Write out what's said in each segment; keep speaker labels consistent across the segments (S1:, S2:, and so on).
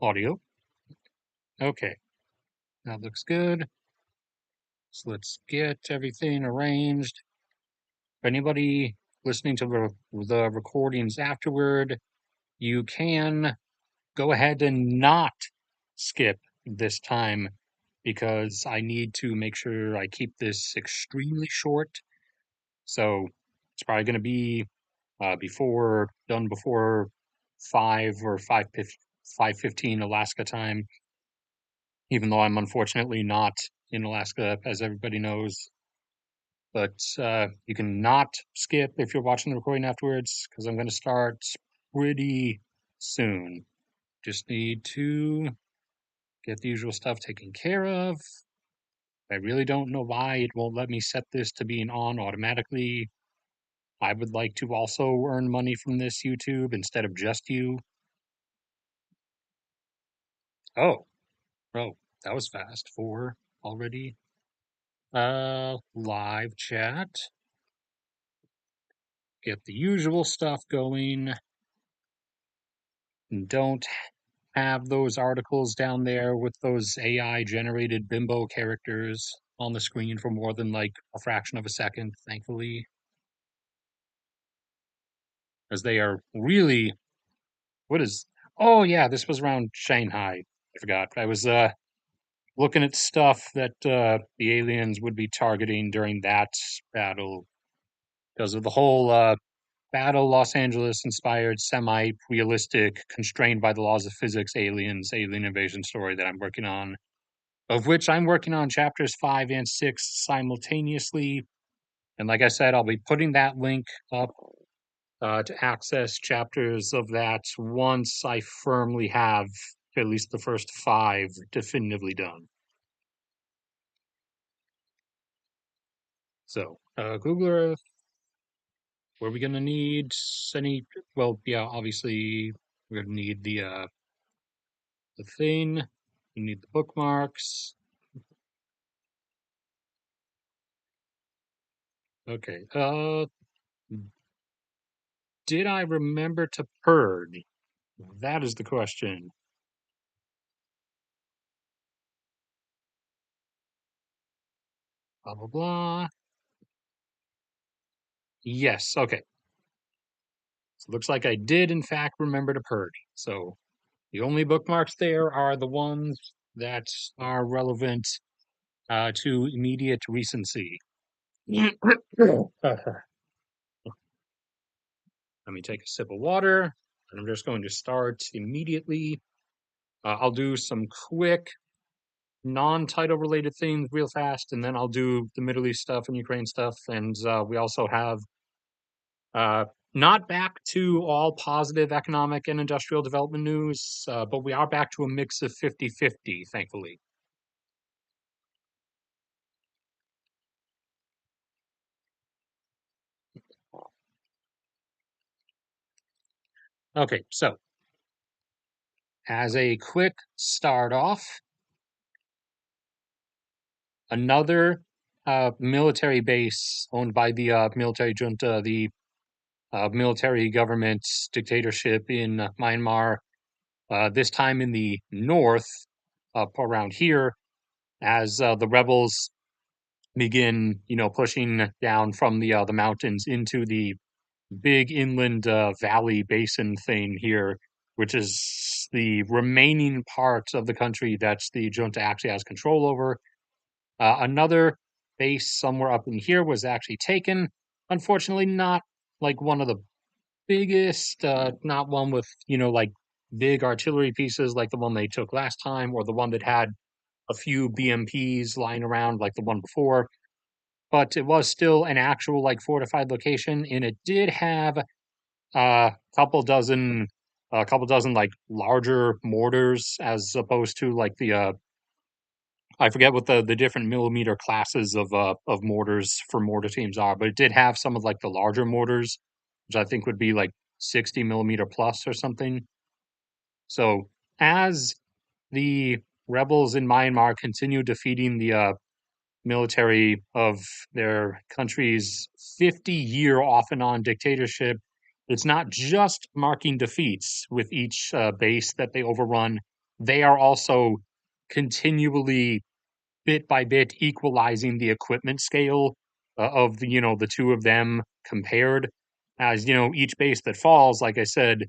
S1: Audio. Okay, that looks good. So let's get everything arranged. If anybody listening to the recordings afterward, you can go ahead and not skip this time because I need to make sure I keep this extremely short. So it's probably going to be before 5:15 Alaska time, even though I'm unfortunately not in Alaska, as everybody knows. But you can not skip if you're watching the recording afterwards, because I'm going to start pretty soon. Just need to get the usual stuff taken care of. I really don't know why it won't let me set this to being on automatically. I would like to also earn money from this YouTube instead of just you. Oh, oh, that was fast. 4 already. Live chat. Get the usual stuff going. And don't have those articles down there with those AI generated bimbo characters on the screen for more than like a fraction of a second, thankfully. As they are really, what is, oh yeah, this was around Shanghai. I forgot. I was looking at stuff that the aliens would be targeting during that battle because of the whole battle Los Angeles inspired semi realistic, constrained by the laws of physics aliens, alien invasion story that I'm working on, of which I'm working on chapters 5 and 6 simultaneously. And like I said, I'll be putting that link up to access chapters of that once I firmly have at least the first 5 definitively done. So, Google Earth, were we going to need any? Well, yeah, obviously, we're going to need the thing. You need the bookmarks. Okay. Did I remember to purge? That is the question. Blah blah blah. Yes. Okay. So it looks like I did in fact remember to purge. So the only bookmarks there are the ones that are relevant to immediate recency. Let me take a sip of water. And I'm just going to start immediately. I'll do some quick non-title related things real fast, and then I'll do the Middle East stuff and Ukraine stuff. And we also have uh, not back to all positive economic and industrial development news, but we are back to a mix of 50-50, thankfully. Okay, so as a quick start off, another military base owned by the military junta, the military government dictatorship in Myanmar, this time in the north, up around here, as the rebels begin, pushing down from the mountains into the big inland valley basin thing here, which is the remaining part of the country that the junta actually has control over. Another base somewhere up in here was actually taken. Unfortunately, not like one of the biggest, not one with, like big artillery pieces like the one they took last time, or the one that had a few BMPs lying around like the one before. But it was still an actual like fortified location, and it did have a couple dozen like larger mortars as opposed to like the I forget what the different millimeter classes of mortars for mortar teams are, but it did have some of like the larger mortars, which I think would be like 60 millimeter plus or something. So as the rebels in Myanmar continue defeating the military of their country's 50-year off and on dictatorship, it's not just marking defeats with each base that they overrun. they are also continually, bit by bit, equalizing the equipment scale of the two of them compared. As each base that falls, like I said,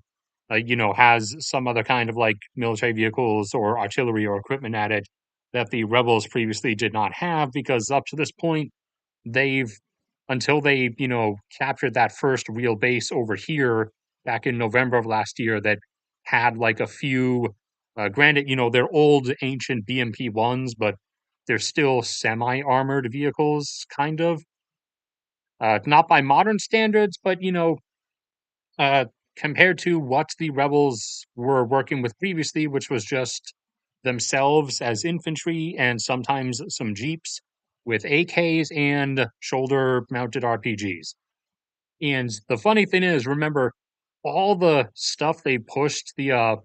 S1: has some other kind of like military vehicles or artillery or equipment at it that the rebels previously did not have, because up to this point they've until they captured that first real base over here back in November of last year that had like a few, granted, they're old ancient BMP ones, but they're still semi-armored vehicles, kind of, not by modern standards, but uh, compared to what the rebels were working with previously, which was just themselves as infantry and sometimes some jeeps with AKs and shoulder mounted RPGs. And the funny thing is, remember, all the stuff they pushed the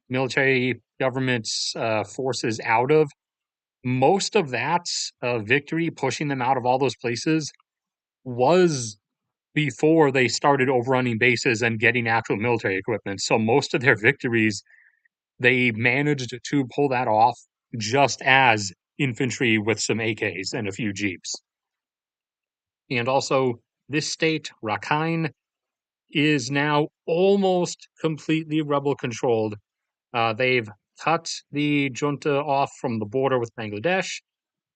S1: military government's forces out of, most of that victory, pushing them out of all those places, was before they started overrunning bases and getting actual military equipment. So most of their victories, they managed to pull that off just as infantry with some AKs and a few jeeps. And also, this state, Rakhine, is now almost completely rebel controlled. They've cut the junta off from the border with Bangladesh,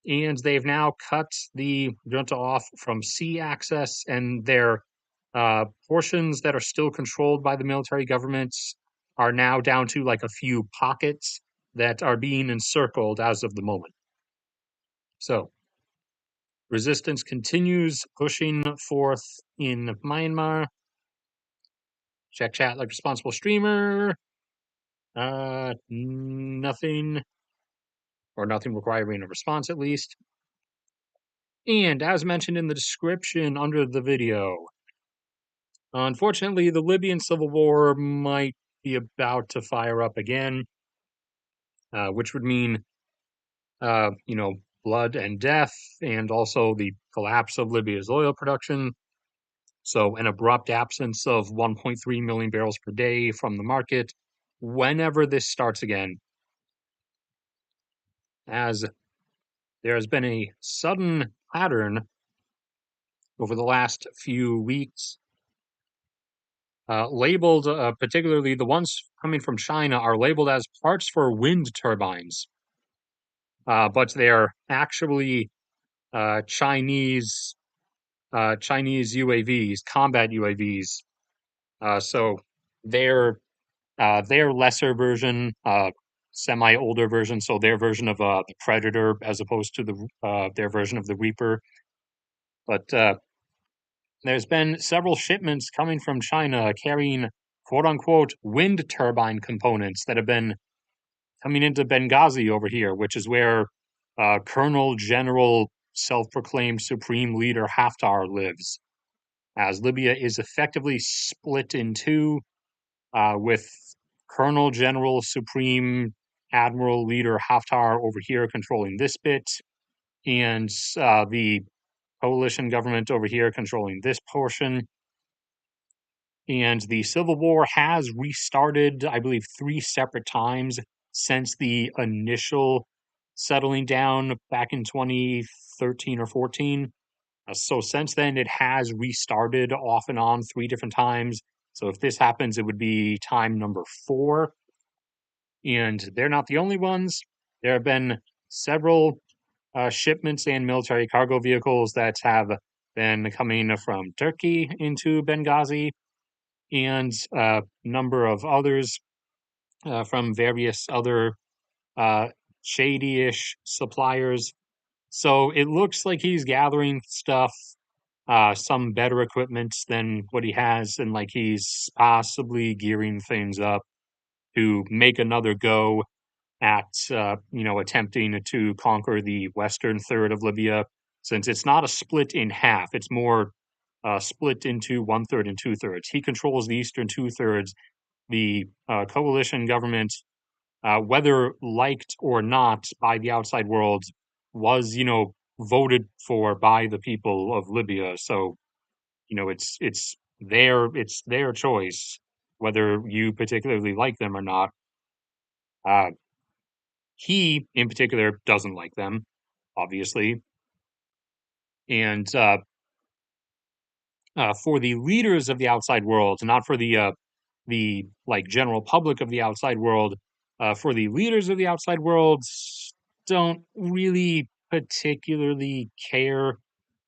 S1: and they've now cut the junta off from sea access, and their portions that are still controlled by the military governments are now down to like a few pockets that are being encircled as of the moment. So, resistance continues pushing forth in Myanmar. Check chat like responsible streamer. Nothing, or nothing requiring a response at least. And as mentioned in the description under the video, unfortunately, the Libyan civil war might be about to fire up again, which would mean, blood and death, and also the collapse of Libya's oil production. So, an abrupt absence of 1.3 million barrels per day from the market whenever this starts again, as there has been a sudden pattern over the last few weeks, labeled, particularly the ones coming from China, are labeled as parts for wind turbines, but they're actually Chinese UAVs, combat UAVs. So they're their lesser version, semi older version, so their version of the Predator as opposed to their version of the Reaper. But there's been several shipments coming from China carrying quote unquote wind turbine components that have been coming into Benghazi over here, which is where Colonel General self proclaimed Supreme Leader Haftar lives, as Libya is effectively split in two, with Colonel General Supreme Admiral Leader Haftar over here controlling this bit, and the coalition government over here controlling this portion. And the civil war has restarted, I believe, 3 separate times since the initial settling down back in 2013 or 14. So since then, it has restarted off and on 3 different times. So if this happens, it would be time number 4. And they're not the only ones. There have been several shipments and military cargo vehicles that have been coming from Turkey into Benghazi, and a number of others from various other uh, shady-ish suppliers. So it looks like he's gathering stuff, some better equipment than what he has, and like he's possibly gearing things up to make another go at attempting to conquer the western third of Libya, since it's not a split in half. It's more split into 1/3 and 2/3. He controls the eastern 2/3. The coalition government, whether liked or not by the outside world, was voted for by the people of Libya. So it's their choice whether you particularly like them or not. he, in particular, doesn't like them, obviously. And for the leaders of the outside world, not for the like general public of the outside world, for the leaders of the outside world, don't really particularly care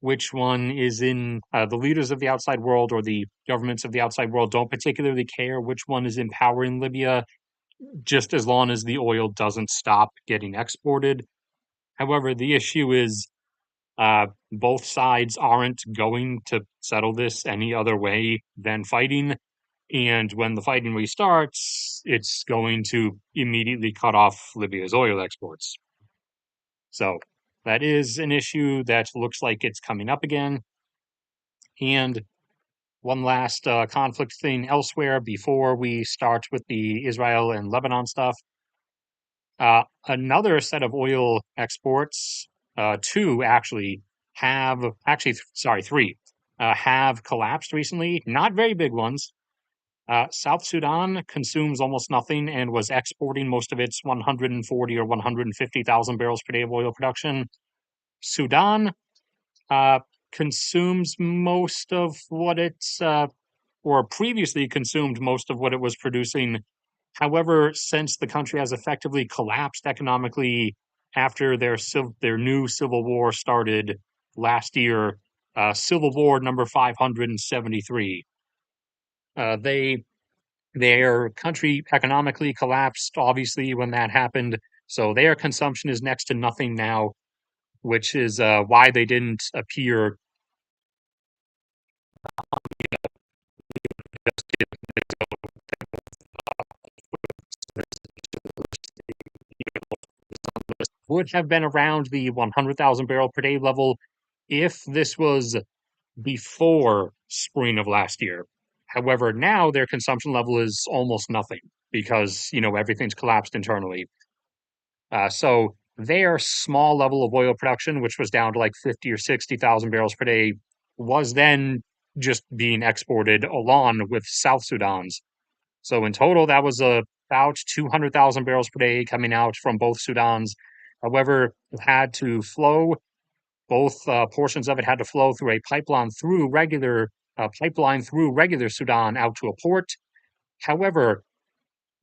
S1: which one is in the leaders of the outside world or the governments of the outside world don't particularly care which one is in power in Libya, just as long as the oil doesn't stop getting exported. However, the issue is both sides aren't going to settle this any other way than fighting. And when the fighting restarts, it's going to immediately cut off Libya's oil exports. So that is an issue that looks like it's coming up again. And one last conflict thing elsewhere before we start with the Israel and Lebanon stuff. Another set of oil exports, two actually, three, have collapsed recently. Not very big ones. South Sudan consumes almost nothing and was exporting most of its 140 or 150,000 barrels per day of oil production. Sudan uh, consumes most of what it's, or previously consumed most of what it was producing. However, since the country has effectively collapsed economically after their new civil war started last year, Civil War number 573, they their country economically collapsed, obviously, when that happened. So their consumption is next to nothing now, which is why they didn't appear. Would have been around the 100,000 barrel per day level if this was before spring of last year. However, now their consumption level is almost nothing because, everything's collapsed internally. So their small level of oil production, which was down to like 50 or 60,000 barrels per day, was then just being exported along with South Sudan's. So in total, that was about 200,000 barrels per day coming out from both Sudans. However, it had to flow. Both portions of it had to flow through a pipeline through regular Sudan out to a port. However,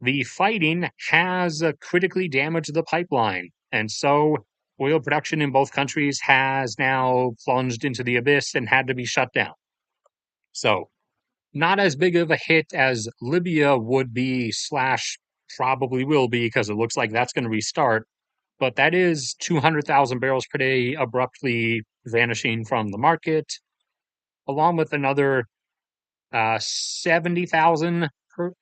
S1: the fighting has critically damaged the pipeline, and so oil production in both countries has now plunged into the abyss and had to be shut down. So, not as big of a hit as Libya would be slash probably will be because it looks like that's going to restart. But that is 200,000 barrels per day abruptly vanishing from the market, along with another 70,000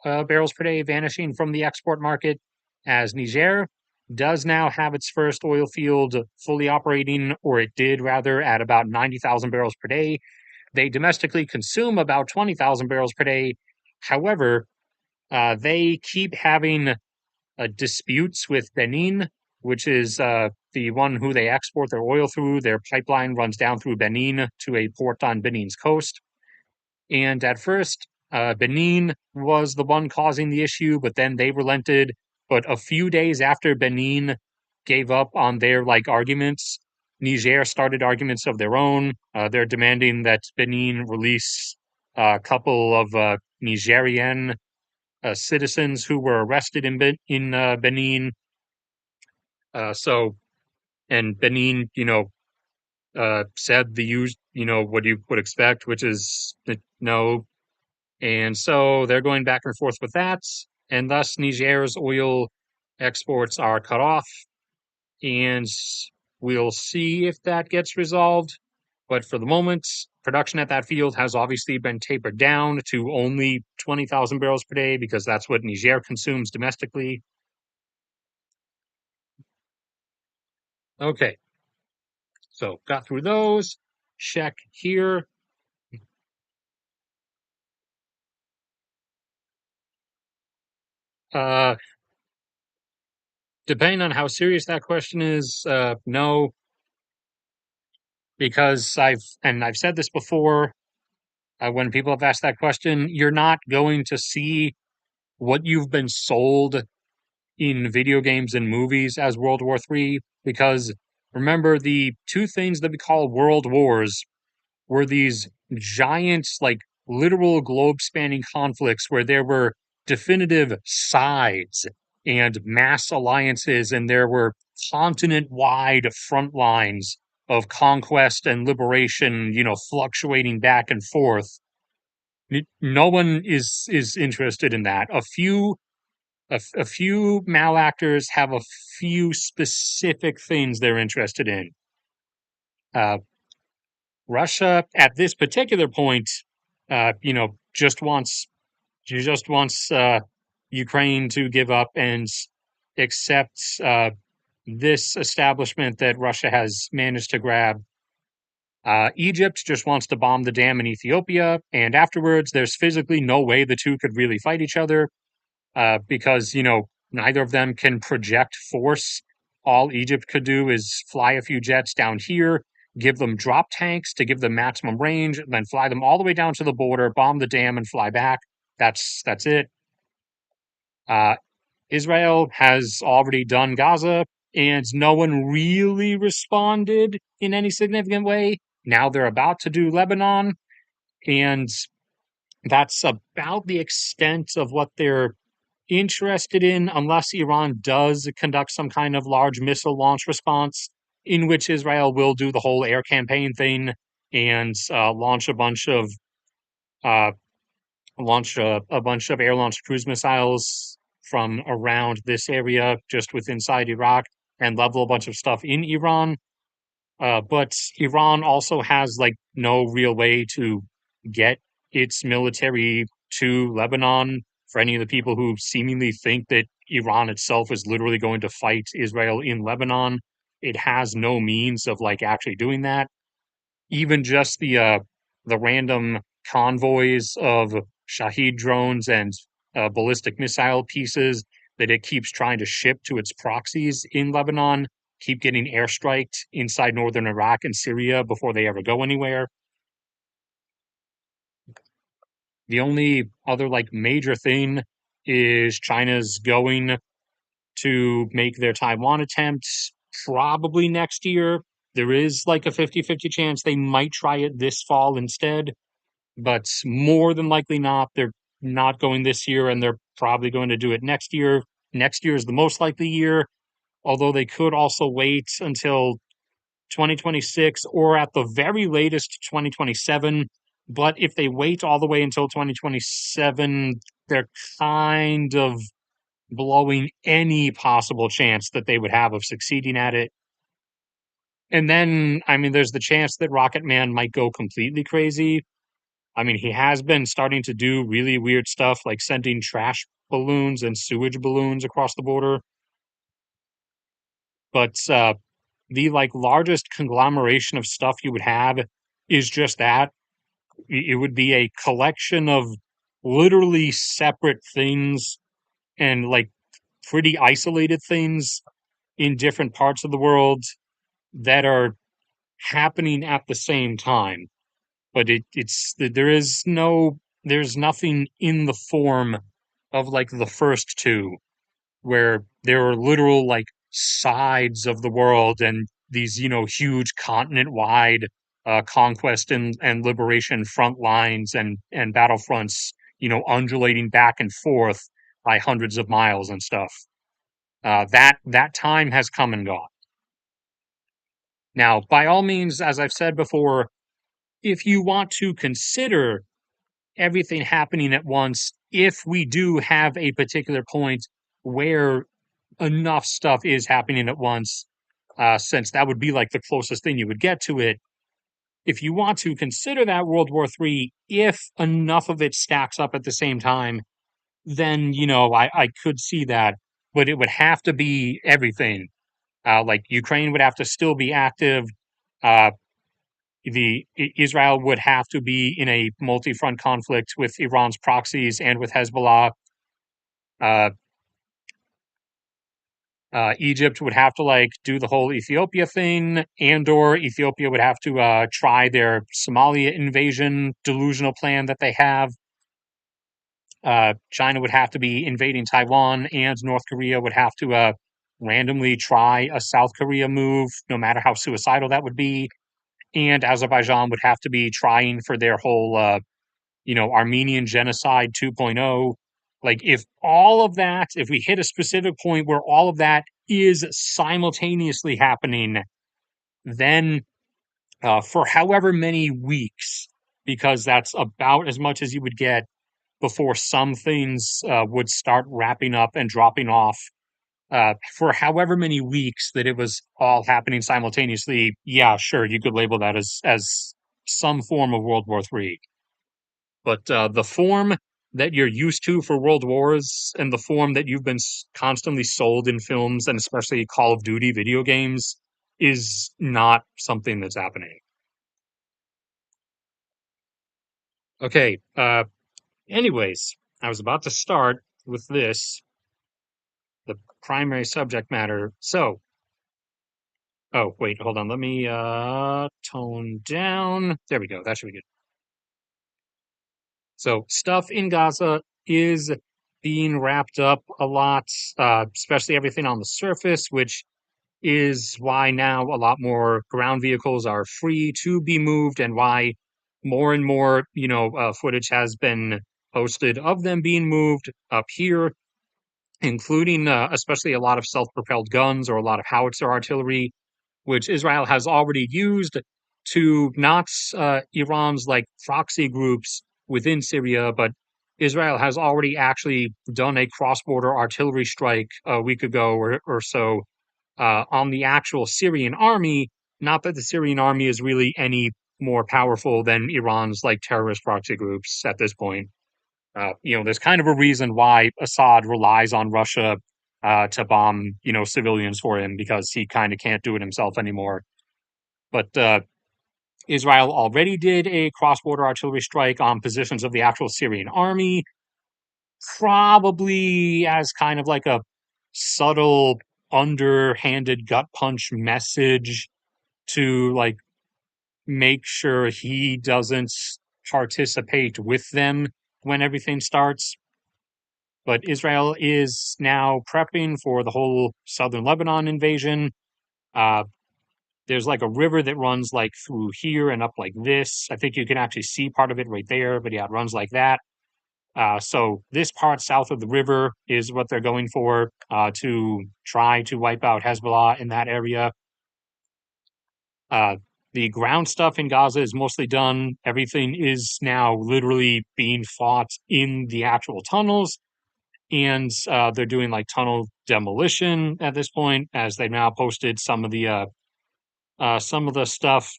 S1: barrels per day vanishing from the export market, as Niger does now have its first oil field fully operating, or it did rather, at about 90,000 barrels per day. They domestically consume about 20,000 barrels per day. However, they keep having disputes with Benin, which is the one who they export their oil through. Their pipeline runs down through Benin to a port on Benin's coast. And at first, Benin was the one causing the issue, but then they relented. But a few days after Benin gave up on their arguments, Niger started arguments of their own. They're demanding that Benin release a couple of Nigerian citizens who were arrested in Benin. And Benin, said what you would expect, which is no. And so they're going back and forth with that, and thus Niger's oil exports are cut off, and we'll see if that gets resolved. But for the moment, production at that field has obviously been tapered down to only 20,000 barrels per day because that's what Niger consumes domestically. Okay, so got through those. Check here. Uh, Depending on how serious that question is, no, because I've said this before. When people have asked that question, you're not going to see what you've been sold in video games and movies as World War III, because remember, the two things that we call world wars were these giant, like literal globe spanning conflicts where there were definitive sides and mass alliances, and there were continent wide front lines of conquest and liberation, fluctuating back and forth. No one is interested in that. A few malactors have a few specific things they're interested in. Uh, Russia at this particular point, just wants Ukraine to give up and accept this establishment that Russia has managed to grab. Egypt just wants to bomb the dam in Ethiopia, and afterwards, there's physically no way the two could really fight each other because neither of them can project force. All Egypt could do is fly a few jets down here, give them drop tanks to give them maximum range, and then fly them all the way down to the border, bomb the dam, and fly back. That's it. Uh, Israel has already done Gaza, and no one really responded in any significant way. Now they're about to do Lebanon, and that's about the extent of what they're interested in, unless Iran does conduct some kind of large missile launch response, in which Israel will do the whole air campaign thing and uh, launch a bunch of air launched cruise missiles from around this area, just within inside Iraq, and level a bunch of stuff in Iran. But Iran also has like no real way to get its military to Lebanon. For any of the people who seemingly think that Iran itself is literally going to fight Israel in Lebanon, it has no means of like actually doing that. Even just the random convoys of Shahed drones and ballistic missile pieces that it keeps trying to ship to its proxies in Lebanon keep getting airstriked inside northern Iraq and Syria before they ever go anywhere. The only other like major thing is China's going to make their Taiwan attempts probably next year. There is like a 50-50 chance they might try it this fall instead, but more than likely not. They're not going this year, and they're probably going to do it next year. Next year is the most likely year, although they could also wait until 2026 or at the very latest 2027. But if they wait all the way until 2027, they're kind of blowing any possible chance that they would have of succeeding at it. And then, I mean, there's the chance that Rocket Man might go completely crazy. I mean, he has been starting to do really weird stuff like sending trash balloons and sewage balloons across the border. But the like largest conglomeration of stuff you would have is just that. It would be a collection of literally separate things and like pretty isolated things in different parts of the world that are happening at the same time. But there's nothing in the form of like the first two where there are literal like sides of the world and these huge continent wide conquest and liberation front lines and battlefronts undulating back and forth by hundreds of miles and stuff. That time has come and gone. Now, by all means, as I've said before, if you want to consider everything happening at once, if we do have a particular point where enough stuff is happening at once, since that would be like the closest thing you would get to it. If you want to consider that World War III, if enough of it stacks up at the same time, then I could see that, but it would have to be everything. Like Ukraine would have to still be active. Uh, the Israel would have to be in a multi-front conflict with Iran's proxies and with Hezbollah. Uh, Egypt would have to like do the whole Ethiopia thing, and or Ethiopia would have to try their Somalia invasion delusional plan that they have. China would have to be invading Taiwan, and North Korea would have to randomly try a South Korea move, no matter how suicidal that would be. And Azerbaijan would have to be trying for their whole, Armenian genocide 2.0. Like, if all of that, if we hit a specific point where all of that is simultaneously happening, then for however many weeks, because that's about as much as you would get before some things would start wrapping up and dropping off. For however many weeks that it was all happening simultaneously, yeah, sure, you could label that as some form of World War III. But the form that you're used to for world wars and the form that you've been constantly sold in films and especially Call of Duty video games is not something that's happening. Okay. Anyways, I was about to start with this, the primary subject matter. So, oh, wait, hold on. Let me tone down. There we go. That should be good. So, stuff in Gaza is being wrapped up a lot, especially everything on the surface, which is why now a lot more ground vehicles are free to be moved and why more and more, footage has been posted of them being moved up here, including especially a lot of self-propelled guns or a lot of howitzer artillery, which Israel has already used to not Iran's like proxy groups within Syria, but Israel has already actually done a cross-border artillery strike a week ago or so on the actual Syrian army. Not that the Syrian army is really any more powerful than Iran's like terrorist proxy groups at this point. There's kind of a reason why Assad relies on Russia to bomb, civilians for him because he kind of can't do it himself anymore. But Israel already did a cross-border artillery strike on positions of the actual Syrian army, probably as kind of like a subtle, underhanded gut punch message to like make sure he doesn't participate with them when everything starts. But Israel is now prepping for the whole southern Lebanon invasion. Uh, there's like a river that runs like through here and up like this. I think you can actually see part of it right there, but yeah, it runs like that. So this part south of the river is what they're going for to try to wipe out Hezbollah in that area. Uh, the ground stuff in Gaza is mostly done. Everything is now literally being fought in the actual tunnels, and they're doing like tunnel demolition at this point, as they've now posted some of the stuff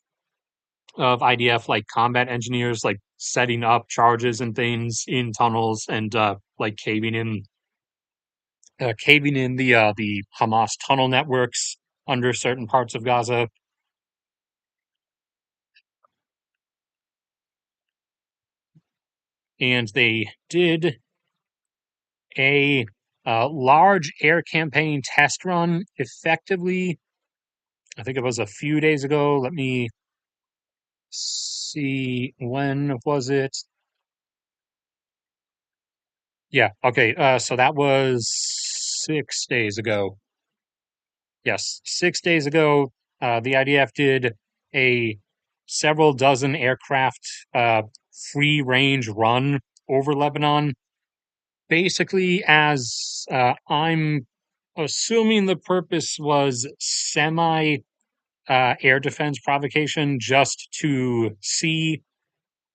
S1: of IDF like combat engineers like setting up charges and things in tunnels and like caving in the Hamas tunnel networks under certain parts of Gaza. And they did a large air campaign test run effectively. I think it was a few days ago. Let me see, when was it? Yeah, okay. So that was 6 days ago. Yes, 6 days ago, the IDF did a several dozen aircraft free range run over Lebanon. Basically, as I'm assuming the purpose was semi air defense provocation, just to see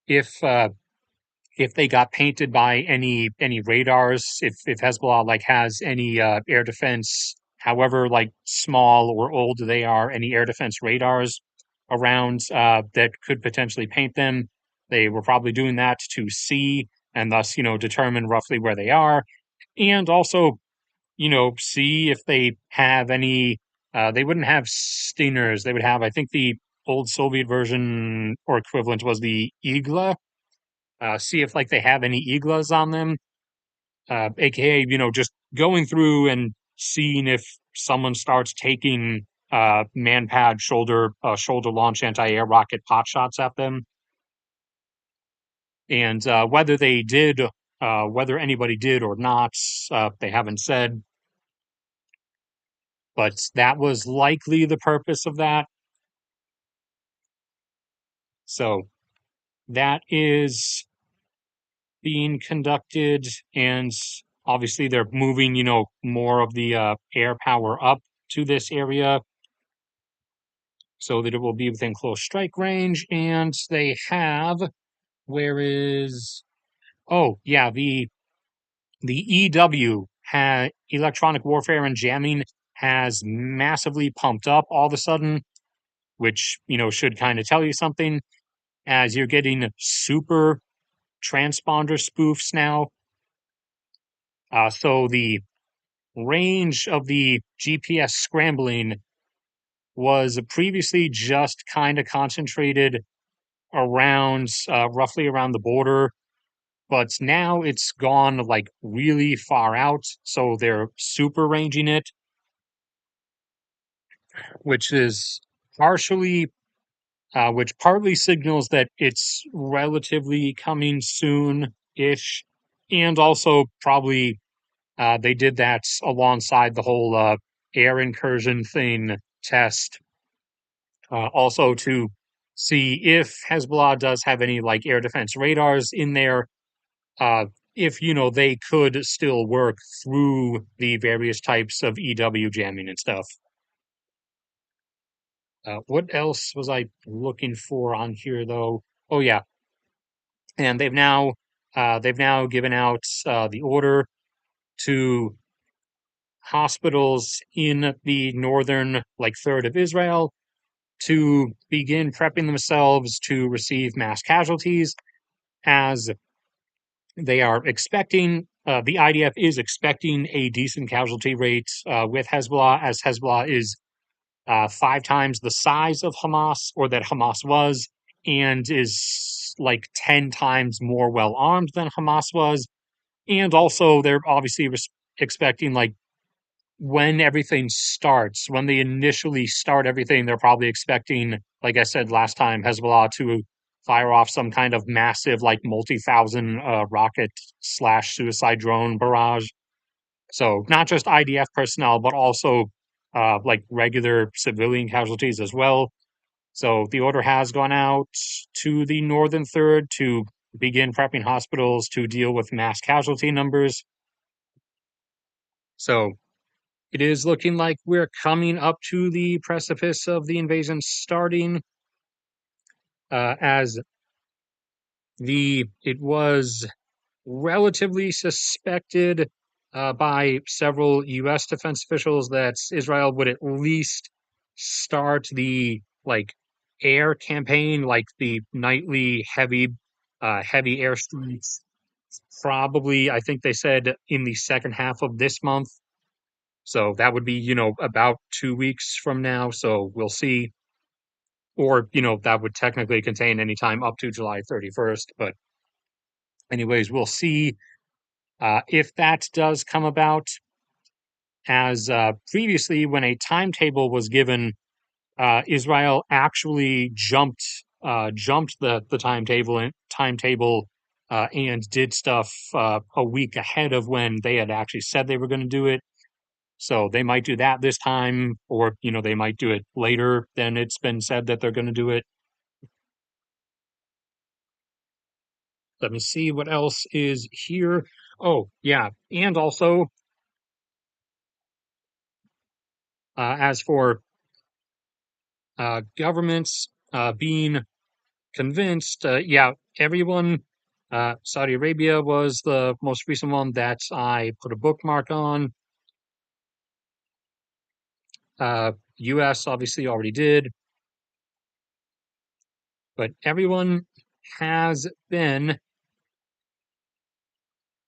S1: if they got painted by any radars, if Hezbollah like has any air defense, however like small or old they are, any air defense radars around that could potentially paint them. They were probably doing that to see and thus determine roughly where they are, and also see if they have any. They wouldn't have Stingers. They would have, I think, the old Soviet version or equivalent was the Igla. See if like they have any Iglas on them, aka just going through and seeing if someone starts taking manpad shoulder launch anti-air rocket pot shots at them, and whether they did Whether anybody did or not, they haven't said, but that was likely the purpose of that. So that is being conducted, and obviously they're moving, more of the air power up to this area so that it will be within close strike range. And they have, where is, oh yeah, the EW had electronic warfare and jamming has massively pumped up all of a sudden, which should kind of tell you something, as you're getting super transponder spoofs now. So the range of the GPS scrambling was previously just kind of concentrated around roughly around the border, but now it's gone like really far out. So they're super ranging it, which is partially, which partly signals that it's relatively coming soon ish, and also probably they did that alongside the whole air incursion thing test, also to see if Hezbollah does have any like air defense radars in there, uh, if they could still work through the various types of EW jamming and stuff. What else was I looking for on here though? Oh yeah, and they've now given out the order to hospitals in the northern like third of Israel to begin prepping themselves to receive mass casualties, as they are expecting, the IDF is expecting a decent casualty rate with Hezbollah, as Hezbollah is 5 times the size of Hamas, or that Hamas was, and is like 10 times more well armed than Hamas was. And also, they're obviously expecting, like, when everything starts, when they initially start everything, they're probably expecting, like I said last time, Hezbollah to fire off some kind of massive, like, multi-thousand rocket slash suicide drone barrage. So not just IDF personnel, but also like regular civilian casualties as well. So the order has gone out to the northern third to begin prepping hospitals to deal with mass casualty numbers. So it is looking like we're coming up to the precipice of the invasion starting, as it was relatively suspected by several U.S. defense officials that Israel would at least start the like air campaign, like the nightly heavy airstrikes. Probably, I think they said in the second half of this month. So that would be, about 2 weeks from now. So we'll see. Or, that would technically contain any time up to July 31st. But anyways, we'll see if that does come about, as previously, when a timetable was given, Israel actually jumped the timetable and did stuff a week ahead of when they had actually said they were going to do it. So they might do that this time, or they might do it later than it's been said that they're going to do it. Let me see what else is here. Oh yeah, and also as for governments being convinced, yeah, everyone, Saudi Arabia was the most recent one that I put a bookmark on. US obviously already did, but everyone has been.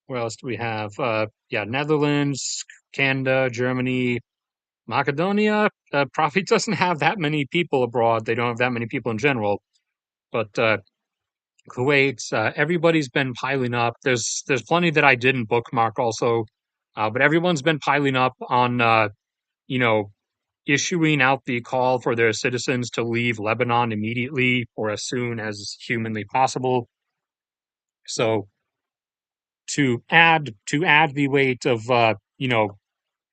S1: What else do we have? Yeah, Netherlands, Canada, Germany, Macedonia probably doesn't have that many people abroad. They don't have that many people in general, but Kuwait, everybody's been piling up. There's plenty that I didn't bookmark also, but everyone's been piling up on you know issuing out the call for their citizens to leave Lebanon immediately or as soon as humanly possible. So to add the weight of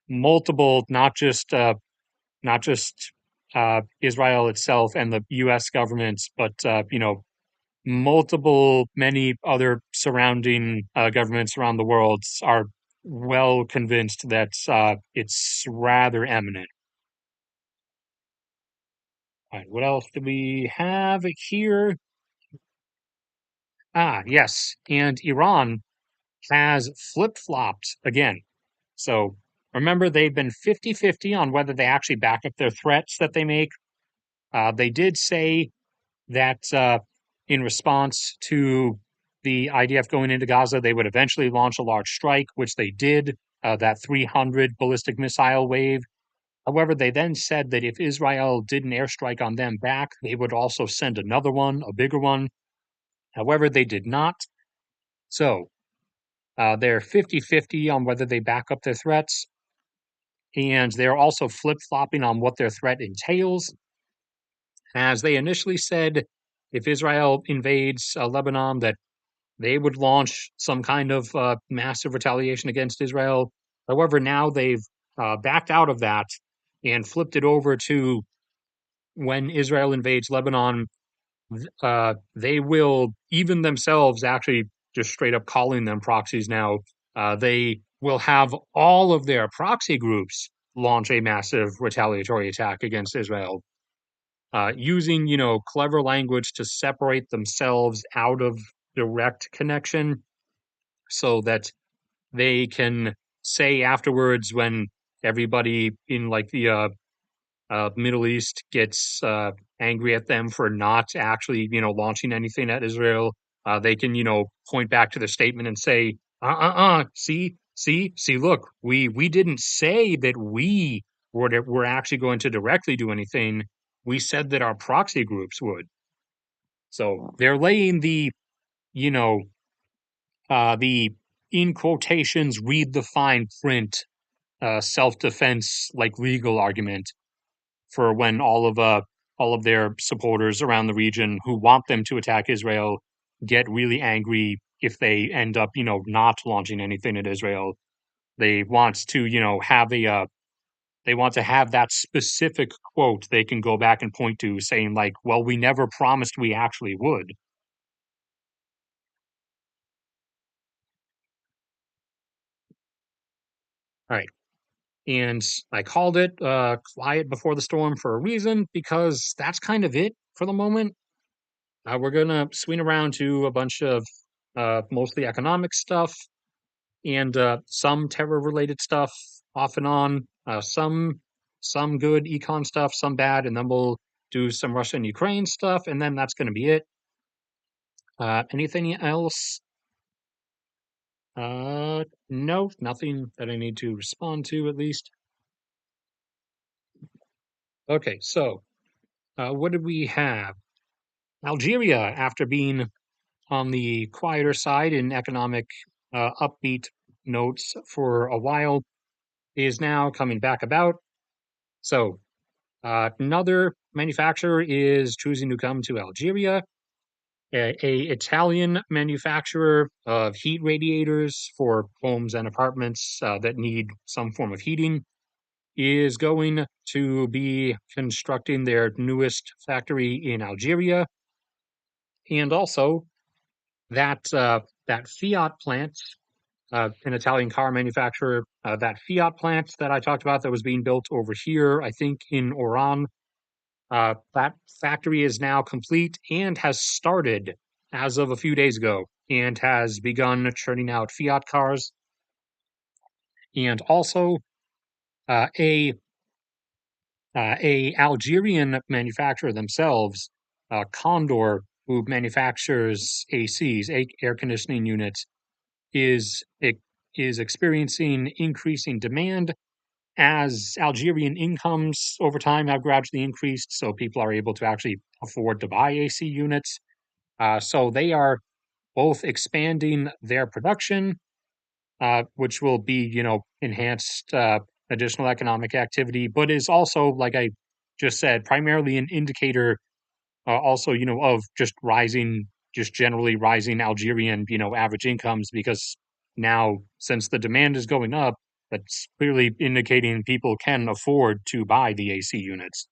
S1: multiple, not just Israel itself and the U.S. government, but multiple, many other surrounding governments around the world are well convinced that it's rather imminent. All right, what else do we have here? Ah, yes, and Iran has flip-flopped again. So remember, they've been 50-50 on whether they actually back up their threats that they make. They did say that in response to the IDF going into Gaza, they would eventually launch a large strike, which they did, that 300 ballistic missile wave. However, they then said that if Israel did an airstrike on them back, they would also send another one, a bigger one. However, they did not. So they're 50-50 on whether they back up their threats, and they're also flip-flopping on what their threat entails. As they initially said, if Israel invades Lebanon, that they would launch some kind of massive retaliation against Israel. However, now they've backed out of that and flipped it over to when Israel invades Lebanon, they will, even themselves, actually just straight up calling them proxies now. They will have all of their proxy groups launch a massive retaliatory attack against Israel, using clever language to separate themselves out of direct connection, so that they can say afterwards, when everybody in like the Middle East gets angry at them for not actually, launching anything at Israel, they can, point back to the statement and say, see, look, we didn't say that we're actually going to directly do anything. We said that our proxy groups would. So they're laying you know, the in quotations, read the fine print, self-defense, like legal argument for when all of their supporters around the region who want them to attack Israel get really angry if they end up, not launching anything at Israel. They want to, they want to have that specific quote they can go back and point to, saying like, "Well, we never promised we actually would." All right. And I called it quiet before the storm for a reason, because that's kind of it for the moment. We're gonna swing around to a bunch of mostly economic stuff and some terror-related stuff off and on. Some good econ stuff, some bad, and then we'll do some Russia and Ukraine stuff, and then that's going to be it. Anything else? No, nothing that I need to respond to, at least. Okay, so what did we have? Algeria, after being on the quieter side in economic upbeat notes for a while, is now coming back about. So another manufacturer is choosing to come to Algeria. A Italian manufacturer of heat radiators for homes and apartments that need some form of heating is going to be constructing their newest factory in Algeria. And also that Fiat plant, an Italian car manufacturer, that Fiat plant that I talked about that was being built over here, I think in Oran, that factory is now complete and has started as of a few days ago and has begun churning out Fiat cars. And also uh, a a Algerian manufacturer themselves, Condor, who manufactures ACs, air conditioning units, is is experiencing increasing demand as Algerian incomes over time have gradually increased, so people are able to actually afford to buy AC units. So they are both expanding their production, which will be, enhanced additional economic activity, but is also, like I just said, primarily an indicator, also, of just generally rising Algerian, average incomes, because Now, since the demand is going up, that's clearly indicating people can afford to buy the AC units.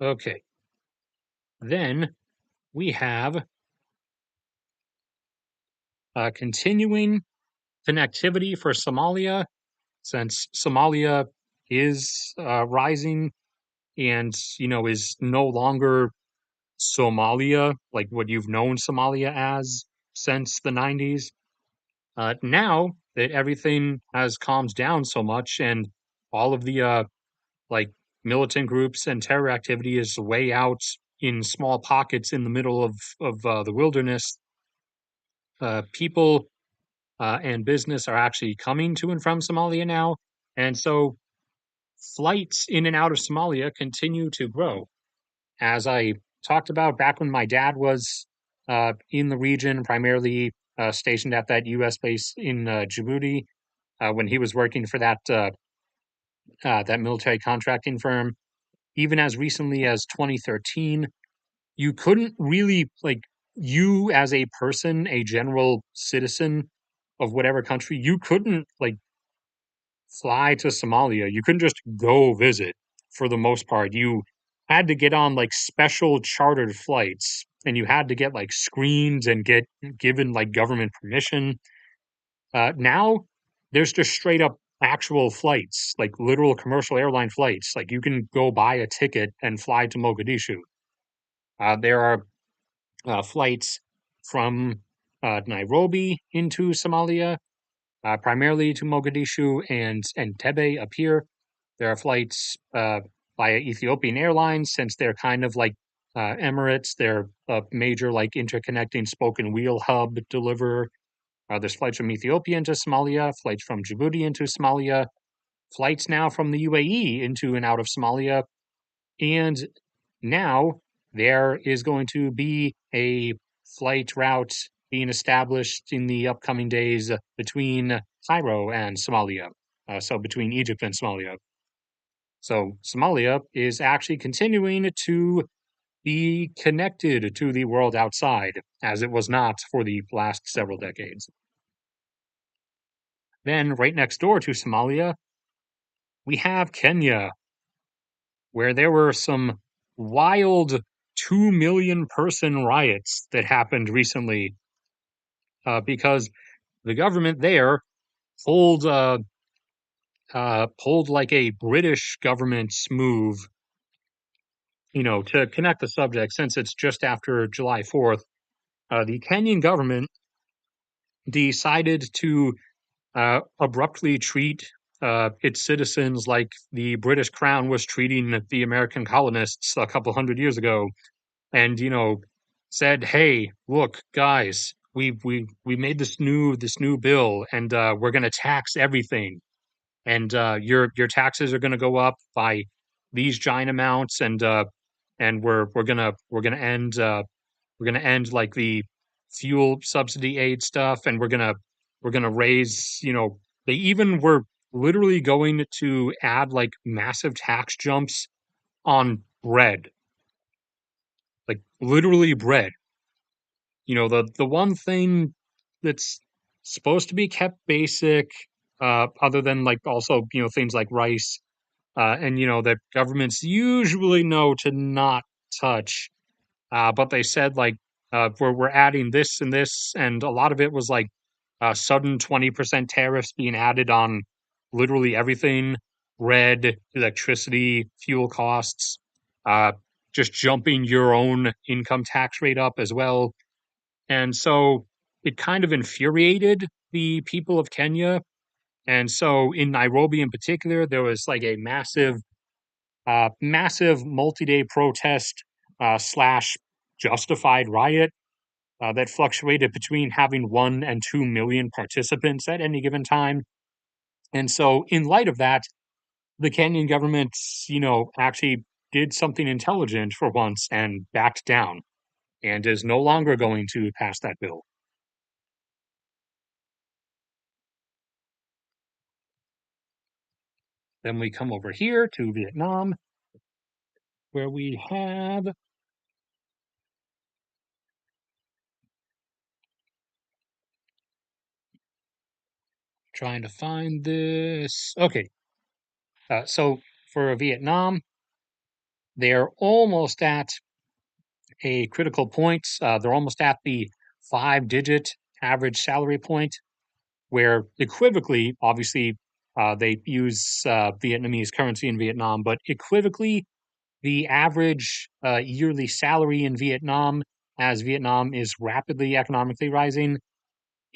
S1: Okay, then we have continuing connectivity for Somalia, since Somalia is rising and is no longer Somalia like what you've known Somalia as since the 90s. Now that everything has calmed down so much and all of the like militant groups and terror activity is way out in small pockets in the middle of the wilderness, people and business are actually coming to and from Somalia now, and so flights in and out of Somalia continue to grow. As I talked about back when my dad was in the region, primarily stationed at that U.S. base in Djibouti, when he was working for that military contracting firm. Even as recently as 2013, you couldn't really you as a person, a general citizen of whatever country, you couldn't fly to Somalia. You couldn't just go visit for the most part. You had to get on special chartered flights and you had to get screened and get given government permission. Now there's just straight up actual flights, like literal commercial airline flights. Like you can go buy a ticket and fly to Mogadishu. There are flights from Nairobi into Somalia, primarily to Mogadishu and Entebbe up here. There are flights via Ethiopian Airlines, since they're kind of like Emirates. They're a major interconnecting spoke and wheel hub deliverer. There's flights from Ethiopia into Somalia, flights from Djibouti into Somalia, flights now from the UAE into and out of Somalia, and now there is going to be a flight route being established in the upcoming days between Cairo and Somalia, so between Egypt and Somalia. So Somalia is actually continuing to be connected to the world outside, as it was not for the last several decades. Then, right next door to Somalia, we have Kenya, where there were some wild 2 million person riots that happened recently because the government there pulled pulled like a British government move, to connect the subject. Since it's just after July 4th, the Kenyan government decided to abruptly treat its citizens like the British Crown was treating the American colonists a couple hundred years ago, and said, "Hey, look, guys, we made this new bill, and we're going to tax everything, and your taxes are going to go up by these giant amounts, and we're gonna end the fuel subsidy aid stuff, and we're gonna raise, they even were literally going to add massive tax jumps on bread, like literally bread. The one thing that's supposed to be kept basic, other than also things like rice, and that governments usually know to not touch. But they said we're adding this and this, and a lot of it was sudden 20% tariffs being added on literally everything: bread, electricity, fuel costs, uh, just jumping your own income tax rate up as well. And so it kind of infuriated the people of Kenya. And so in Nairobi in particular, there was a massive multi-day protest slash justified riot that fluctuated between having 1 and 2 million participants at any given time. And so, in light of that, the Kenyan government, actually did something intelligent for once and backed down and is no longer going to pass that bill. Then we come over here to Vietnam, where we have Trying to find this. Okay, so for Vietnam, they're almost at a critical point. They're almost at the 5-digit average salary point, where equivocally, obviously, they use Vietnamese currency in Vietnam, but equivocally, the average yearly salary in Vietnam, as Vietnam is rapidly economically rising,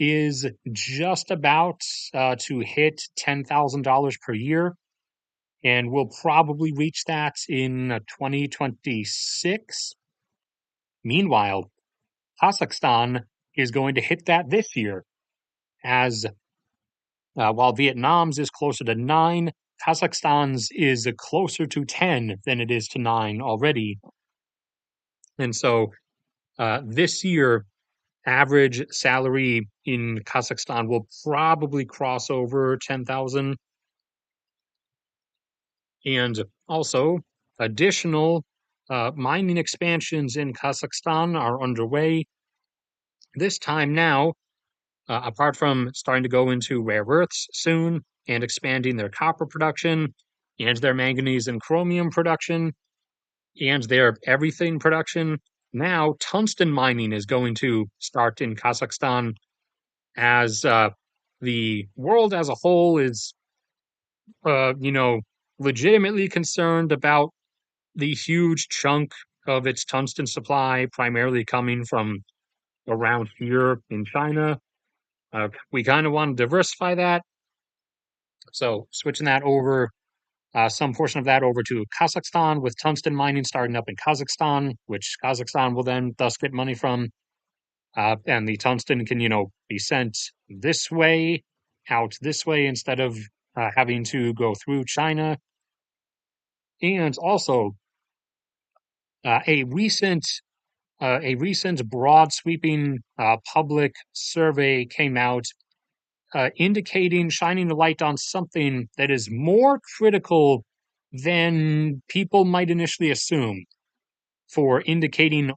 S1: is just about to hit $10,000 per year. And we'll probably reach that in 2026. Meanwhile, Kazakhstan is going to hit that this year, as while Vietnam's is closer to 9, Kazakhstan's is closer to 10 than it is to 9 already. And so this year, average salary in Kazakhstan will probably cross over 10,000. And also, additional mining expansions in Kazakhstan are underway. This time now, apart from starting to go into rare earths soon and expanding their copper production and their manganese and chromium production and their everything production, now tungsten mining is going to start in Kazakhstan, as the world as a whole is, you know, legitimately concerned about the huge chunk of its tungsten supply, primarily coming from around here in China. We kind of want to diversify that. So switching that over, some portion of that over to Kazakhstan, with tungsten mining starting up in Kazakhstan, which Kazakhstan will then thus get money from. And the tungsten can, be sent this way, out this way, instead of having to go through China. And also, uh, a recent a recent broad sweeping public survey came out, indicating, shining a light on something that is more critical than people might initially assume, for indicating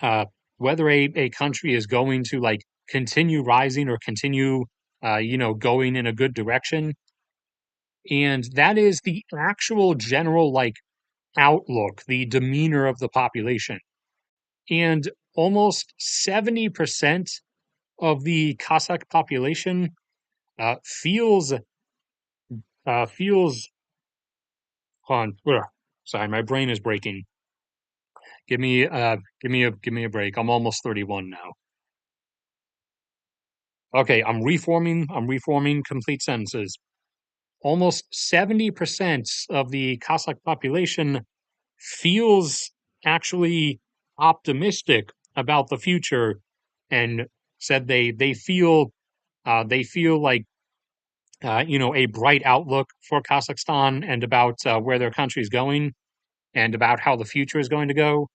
S1: uh, whether a country is going to like continue rising or continue going in a good direction. And that is the actual general like outlook, the demeanor of the population. And almost 70% of the Cossack population feels feels on. Sorry, my brain is breaking. Give me a break. I'm almost 31 now. Okay, I'm reforming complete sentences. Almost 70% of the Cossack population feels actually optimistic about the future, and said they feel like a bright outlook for Kazakhstan and about where their country is going and about how the future is going to go.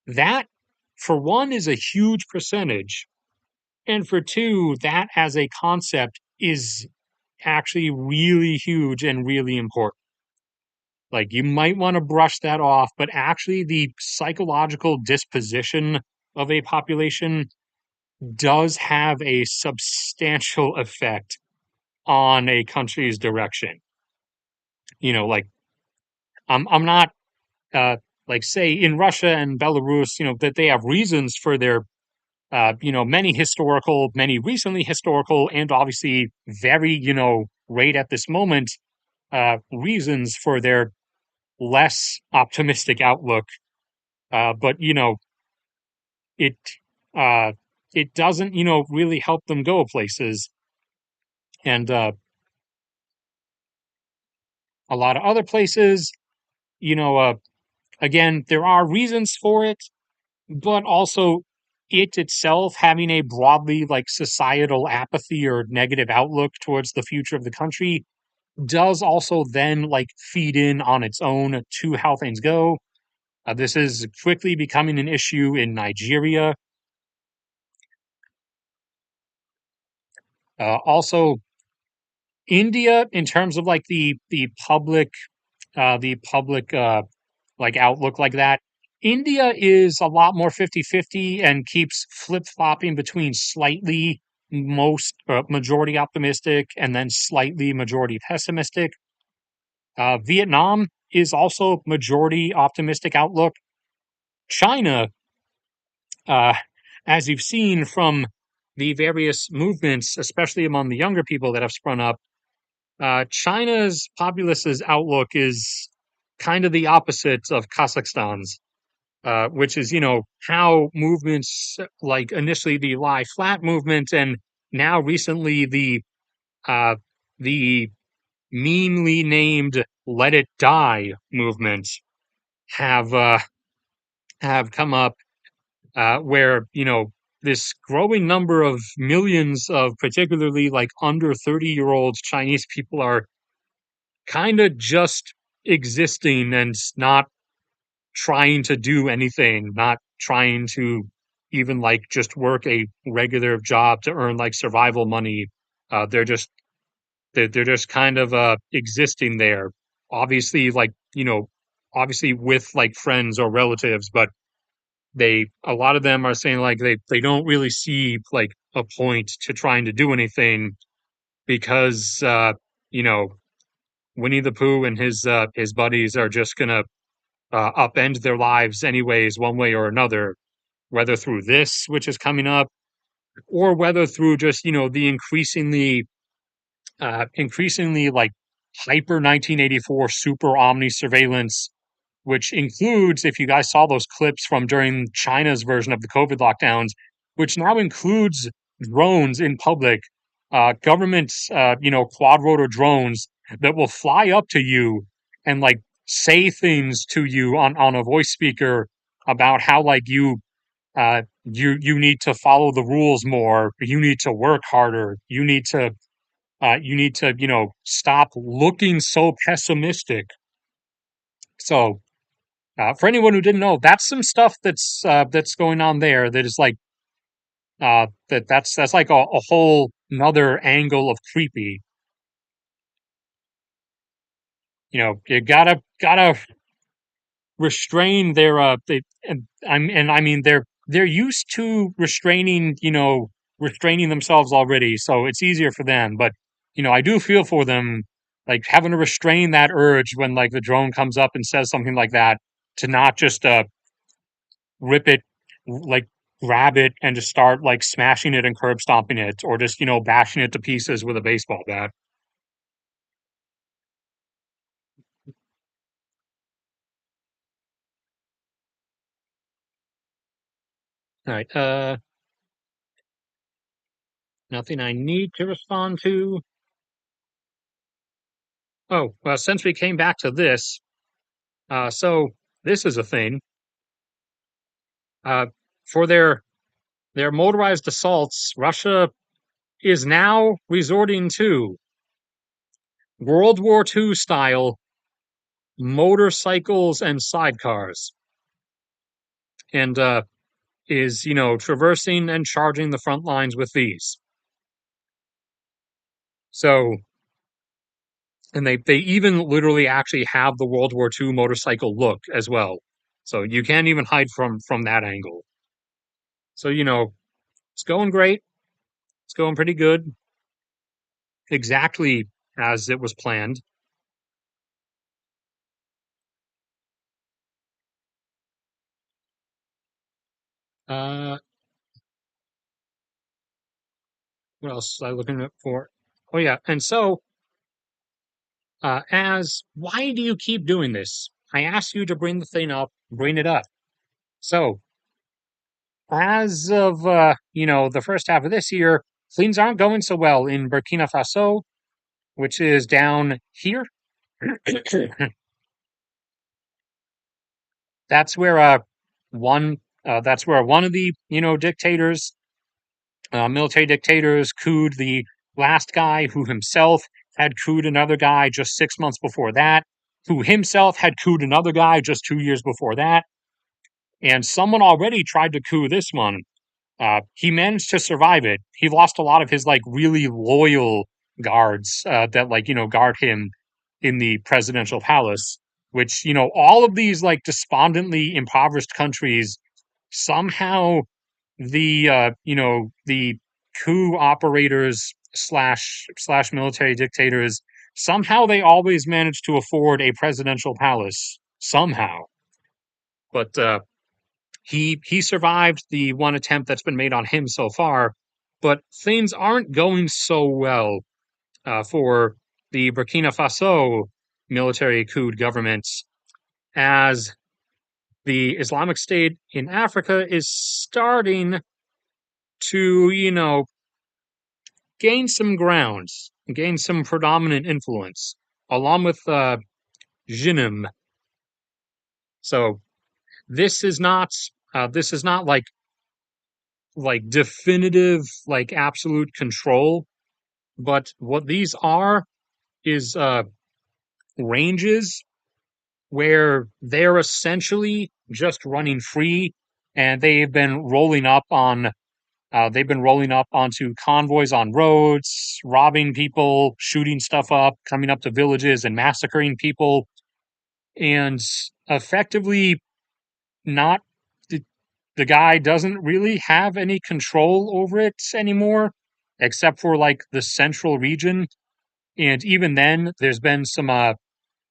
S1: That, for one, is a huge percentage, and for two, that as a concept is actually really huge and really important. Like, you might want to brush that off, but actually, the psychological disposition of a population does have a substantial effect on a country's direction. Like, I'm not like, say, in Russia and Belarus, that they have reasons for their many recently historical, and obviously very, right at this moment, reasons for their less optimistic outlook. But it uh, it doesn't, really help them go places. And a lot of other places, you know, uh, again, there are reasons for it, but also it itself having a broadly like societal apathy or negative outlook towards the future of the country does also then like feed in on its own to how things go. This is quickly becoming an issue in Nigeria. Also, India, in terms of like the public like outlook like that. India is a lot more 50-50 and keeps flip flopping between slightly most majority optimistic and then slightly majority pessimistic. Vietnam is also majority optimistic outlook. China, uh, as you've seen from the various movements, especially among the younger people that have sprung up, China's populist's outlook is kind of the opposite of Kazakhstan's, which is, how movements like initially the lie flat movement and now recently uh, the meanly named "Let It Die" movement have have come up, where this growing number of millions of particularly like under 30-year-old Chinese people are kind of just existing and not trying to do anything, not trying to even like just work a regular job to earn like survival money. They're just they're just kind of existing there. Obviously, like, obviously with like friends or relatives, but a lot of them are saying like they don't really see like a point to trying to do anything because you know Winnie the Pooh and his buddies are just gonna upend their lives anyways, one way or another, whether through this, which is coming up, or whether through just the increasingly like hyper 1984 super omni surveillance, which includes, if you guys saw those clips from during China's version of the COVID lockdowns, which now includes drones in public, government, quad rotor drones that will fly up to you and like say things to you on a voice speaker about how like you need to follow the rules more, you need to work harder, you need to stop looking so pessimistic. So for anyone who didn't know, that's some stuff that's going on there. That is like that's like a whole another angle of creepy. You gotta restrain their and I mean they're used to restraining themselves already, so it's easier for them. But I do feel for them, like having to restrain that urge when like the drone comes up and says something like that, to not just rip it, like grab it and just start like smashing it and curb stomping it, or just bashing it to pieces with a baseball bat. All right, nothing I need to respond to. Oh, well, since we came back to this, so this is a thing. Uh, for their motorized assaults, Russia is now resorting to World War II style motorcycles and sidecars, and is traversing and charging the front lines with these. So, and they even literally actually have the World War II motorcycle look as well. So you can't even hide from that angle. So it's going great. It's going pretty good, exactly as it was planned. Uh, what else was I looking at for? Oh yeah, and so as why do you keep doing this? I asked you to bring the thing up, bring it up. So as of the first half of this year, things aren't going so well in Burkina Faso, which is down here. That's where one that's where one of the dictators, military dictators, couped the last guy who himself had couped another guy just 6 months before that, who himself had couped another guy just 2 years before that, and someone already tried to coup this one. He managed to survive it. He lost a lot of his like really loyal guards that like guard him in the presidential palace. Which all of these like despondently impoverished countries, somehow the coup operators slash military dictators, somehow they always manage to afford a presidential palace somehow. But he survived the one attempt that's been made on him so far. But things aren't going so well for the Burkina Faso military coup government, as the Islamic State in Africa is starting to, gain some grounds, gain some predominant influence, along with Jinim. So this is not like definitive, like absolute control, but what these are is ranges where they're essentially just running free, and they've been rolling up onto convoys on roads, robbing people, shooting stuff up, coming up to villages and massacring people, and effectively not the, the guy doesn't really have any control over it anymore, except for like the central region. And even then, there's been some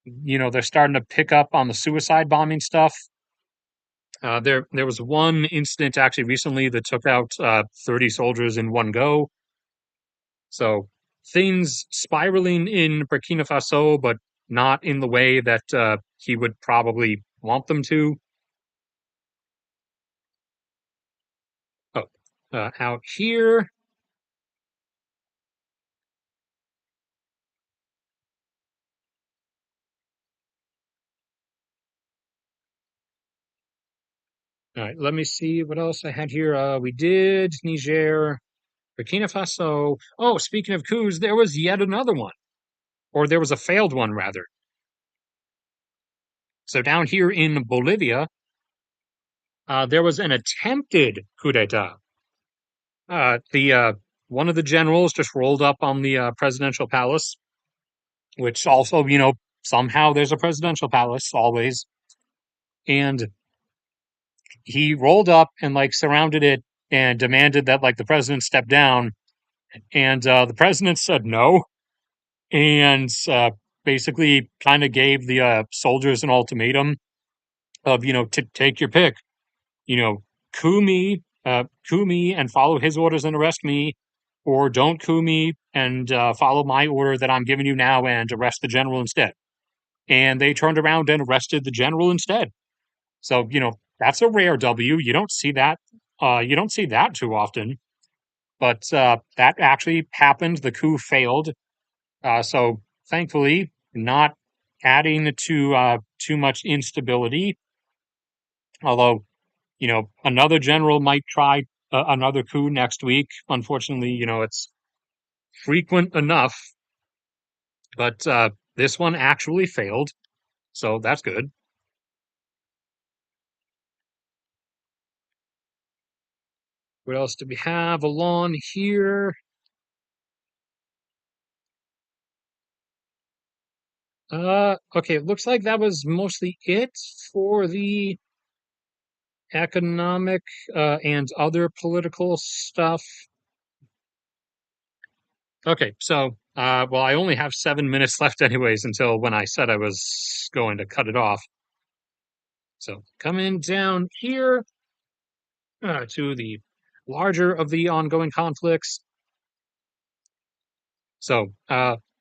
S1: they're starting to pick up on the suicide bombing stuff. There was one incident actually recently that took out 30 soldiers in one go. So things spiraling in Burkina Faso, but not in the way that he would probably want them to. Oh, out here. All right, let me see what else I had here. We did Niger, Burkina Faso. Oh, speaking of coups, there was yet another one, or there was a failed one rather. So down here in Bolivia, there was an attempted coup d'état. The One of the generals just rolled up on the presidential palace, which also, somehow there's a presidential palace always, and he rolled up and like surrounded it and demanded that like the president step down, and the president said no, and basically kind of gave the soldiers an ultimatum of to take your pick, you know, coup me and follow his orders and arrest me, or don't coup me and follow my order that I'm giving you now and arrest the general instead. And they turned around and arrested the general instead. So, that's a rare W. You don't see that. You don't see that too often. But that actually happened. The coup failed. So thankfully, not adding to too much instability. Although, another general might try another coup next week. Unfortunately, it's frequent enough. But this one actually failed. So that's good. What else do we have along here? Okay, it looks like that was mostly it for the economic and other political stuff. Okay, so well, I only have 7 minutes left anyways until when I said I was going to cut it off. So coming down here to the larger of the ongoing conflicts. So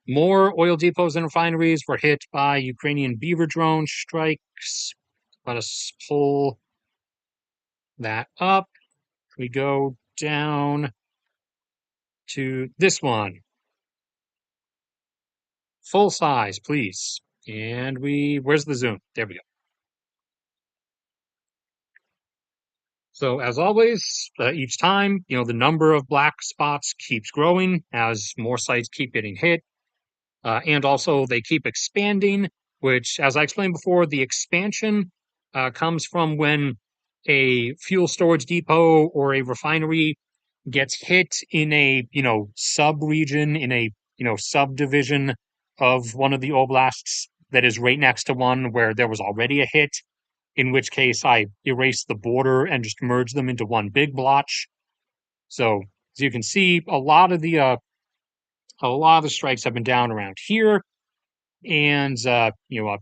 S1: more oil depots and refineries were hit by Ukrainian beaver drone strikes. Let us pull that up. We go down to this one. Full size, please. And where's the zoom? There we go. So as always, each time, the number of black spots keeps growing as more sites keep getting hit. And also they keep expanding, which, as I explained before, the expansion comes from when a fuel storage depot or a refinery gets hit in a, sub-region, in a, subdivision of one of the oblasts that is right next to one where there was already a hit, in which case I erase the border and just merge them into one big blotch. So As you can see, a lot of the strikes have been down around here and up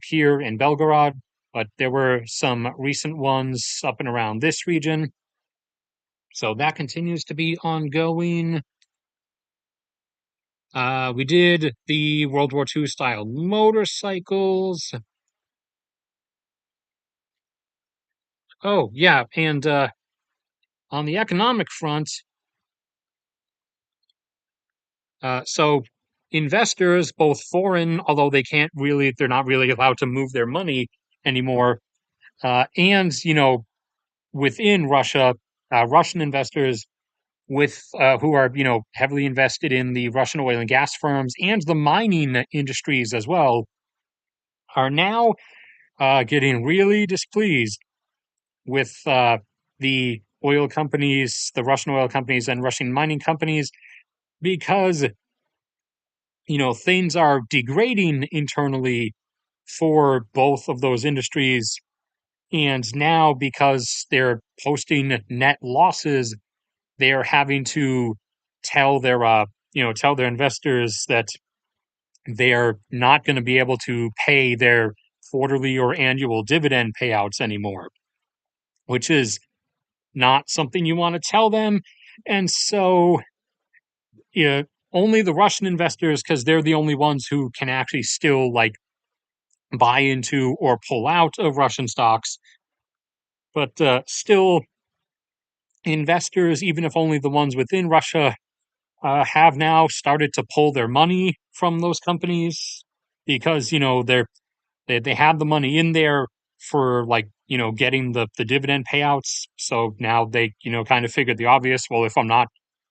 S1: here in Belgorod, but there were some recent ones up and around this region. So that continues to be ongoing. We did the World War II style motorcycles. Oh, yeah, and on the economic front, so investors, both foreign, although they're not really allowed to move their money anymore, and within Russia, Russian investors who are heavily invested in the Russian oil and gas firms and the mining industries as well, are now getting really displeased with the oil companies, the Russian oil companies and Russian mining companies, because things are degrading internally for both of those industries. And now, because they're posting net losses, they're having to tell their investors that they're not going to be able to pay their quarterly or annual dividend payouts anymore, which is not something you want to tell them. And so, yeah, only the Russian investors, because they're the only ones who can actually still buy into or pull out of Russian stocks. But still, investors, even if only the ones within Russia, have now started to pull their money from those companies because they have the money in there for getting the dividend payouts. So now they kind of figured the obvious. Well, if I'm not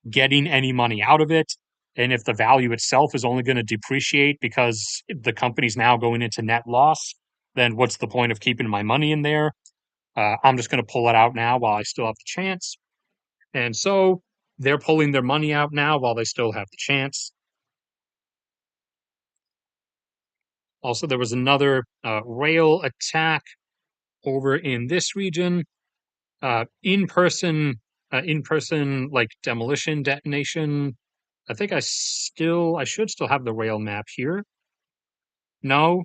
S1: getting any money out of it, and if the value itself is only going to depreciate because the company's now going into net loss, then what's the point of keeping my money in there? I'm just going to pull it out now while I still have the chance. And so they're pulling their money out now while they still have the chance. Also, there was another rail attack over in this region, in person demolition detonation. I think I should still have the rail map here. No,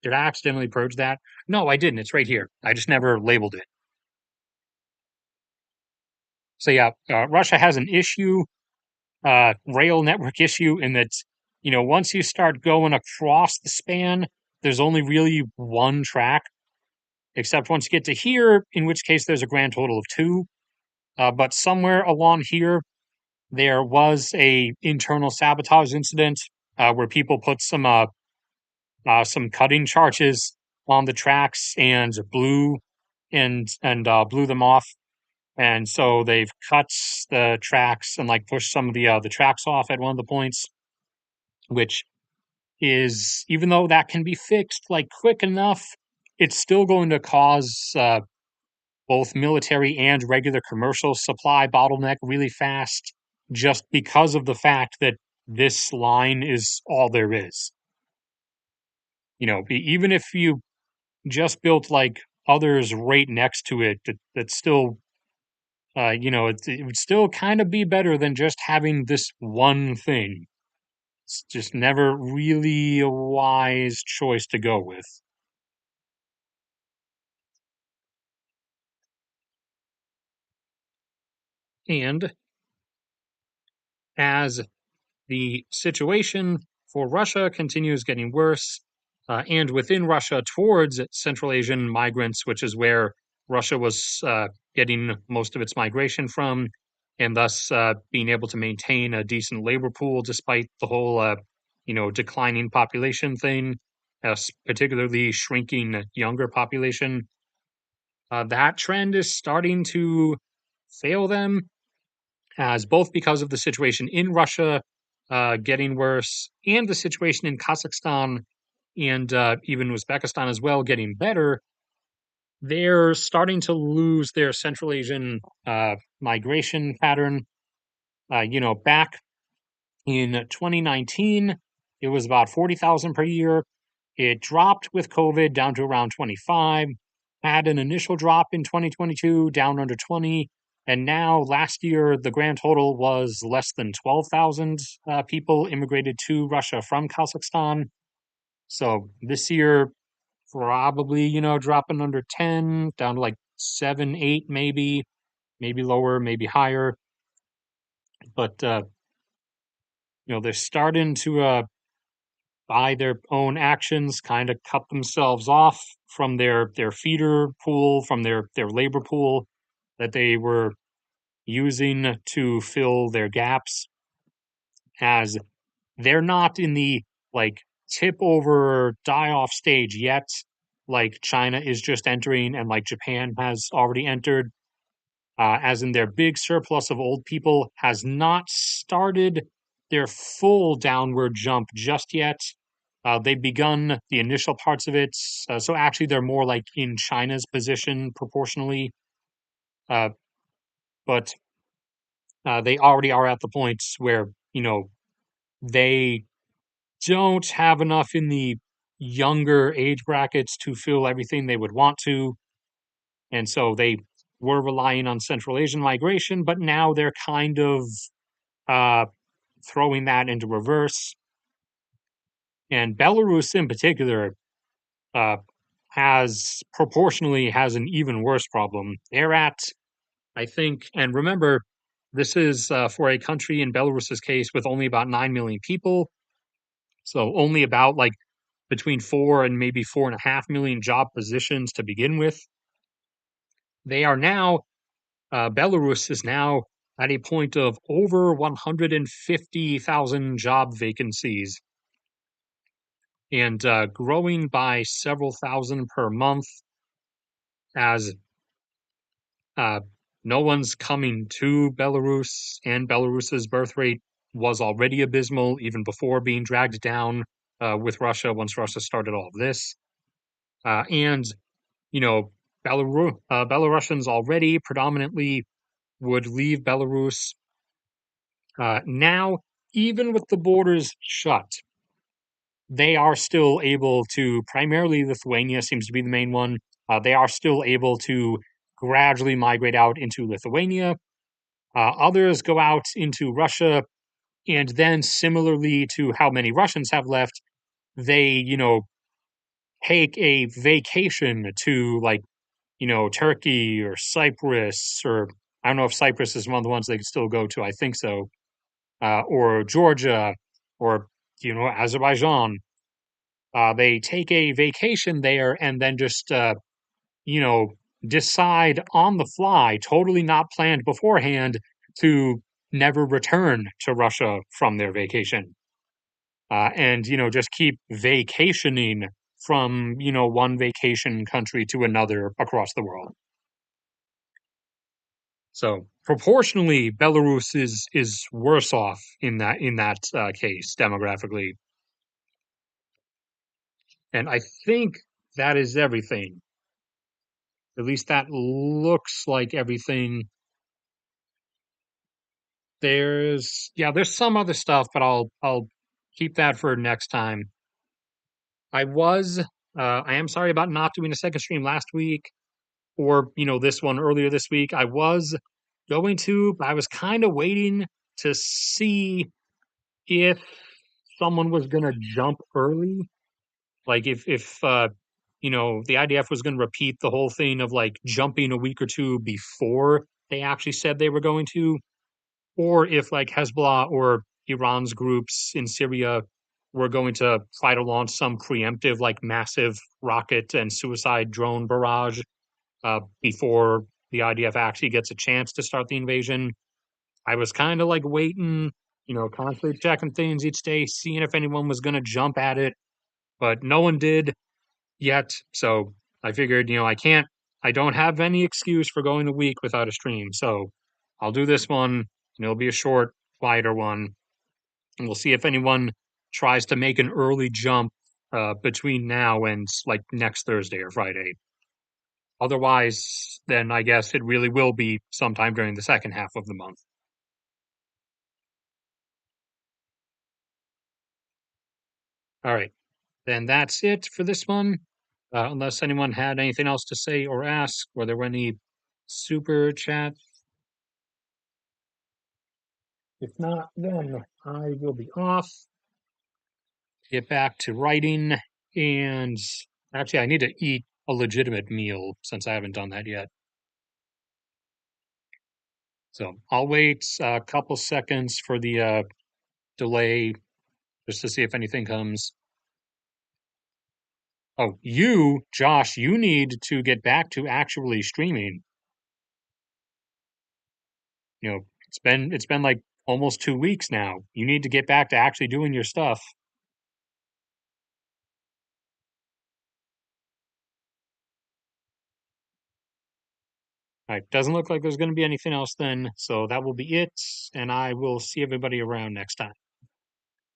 S1: did I accidentally purge that? No, I didn't. It's right here. I just never labeled it. So yeah, Russia has an issue, rail network issue, in that once you start going across the span, there's only really one track. Except once you get to here, in which case there's a grand total of two. But somewhere along here, there was a internal sabotage incident where people put some cutting charges on the tracks and blew them off. And so they've cut the tracks and pushed some of the tracks off at one of the points, which is, even though that can be fixed quick enough, it's still going to cause both military and regular commercial supply bottleneck really fast, just because of the fact that this line is all there is. Even if you just built others right next to it, that still, it would still kind of be better than just having this one thing. It's just never really a wise choice to go with. And as the situation for Russia continues getting worse, and within Russia towards Central Asian migrants, which is where Russia was getting most of its migration from, and thus being able to maintain a decent labor pool despite the whole, declining population thing, particularly shrinking younger population. That trend is starting to fail them, as both because of the situation in Russia getting worse and the situation in Kazakhstan and even Uzbekistan as well getting better, they're starting to lose their Central Asian migration pattern. Back in 2019, it was about 40,000 per year. It dropped with COVID down to around 25, had an initial drop in 2022 down under 20, And now, last year, the grand total was less than 12,000 people immigrated to Russia from Kazakhstan. So this year, probably, dropping under 10, down to like 7, 8, maybe lower, maybe higher. But, they're starting to, by their own actions, kind of cut themselves off from their feeder pool, from their labor pool that they were using to fill their gaps, as they're not in the like tip over die off stage yet. Like China is just entering, and like Japan has already entered, as in their big surplus of old people has not started their full downward jump just yet. They've begun the initial parts of it. So actually, they're more like in China's position proportionally. Uh, but they already are at the point where, they don't have enough in the younger age brackets to fill everything they would want to. And so they were relying on Central Asian migration, but now they're kind of uh, throwing that into reverse. And Belarus in particular uh, has an even worse problem. They're at, I think, and remember, this is for a country in Belarus's case with only about 9 million people. So only about like between 4 and maybe 4.5 million job positions to begin with. They are now, Belarus is now at a point of over 150,000 job vacancies and growing by several thousand per month, as uh, no one's coming to Belarus, and Belarus's birth rate was already abysmal even before being dragged down with Russia once Russia started all of this. And, you know, Belarusians already predominantly would leave Belarus. Now, even with the borders shut, they are still able to, primarily Lithuania seems to be the main one. They are still able to gradually migrate out into Lithuania. Others go out into Russia, and then similarly to how many Russians have left, they, take a vacation to like, Turkey or Cyprus, or I don't know if Cyprus is one of the ones they can still go to. I think so. Or Georgia, or, Azerbaijan. They take a vacation there and then just, you know, decide on the fly, totally not planned beforehand, to never return to Russia from their vacation. And, just keep vacationing from, one vacation country to another across the world. So proportionally, Belarus is worse off in that case demographically, and I think that is everything. At least that looks like everything. There's some other stuff, but I'll keep that for next time. I am sorry about not doing a second stream last week, or this one earlier this week. I was going to, but I was kind of waiting to see if someone was gonna jump early, like if the IDF was gonna repeat the whole thing of like jumping a week or two before they actually said they were going to, or if like Hezbollah or Iran's groups in Syria were going to try to launch some preemptive, like massive rocket and suicide drone barrage before the IDF actually gets a chance to start the invasion. I was kind of like waiting, constantly checking things each day, seeing if anyone was going to jump at it, but no one did yet. So I figured, I don't have any excuse for going a week without a stream. So I'll do this one, and it'll be a short, quieter one. And we'll see if anyone tries to make an early jump between now and like next Thursday or Friday. Otherwise, then I guess it really will be sometime during the second half of the month. All right. Then that's it for this one. Unless anyone had anything else to say or ask, or there were any super chats. If not, then I will be off, get back to writing, and actually, I need to eat a legitimate meal since I haven't done that yet. So I'll wait a couple seconds for the delay just to see if anything comes. Oh, Josh, you need to get back to actually streaming. It's been like almost 2 weeks now. You need to get back to actually doing your stuff. All right, doesn't look like there's going to be anything else then, so that will be it, and I will see everybody around next time.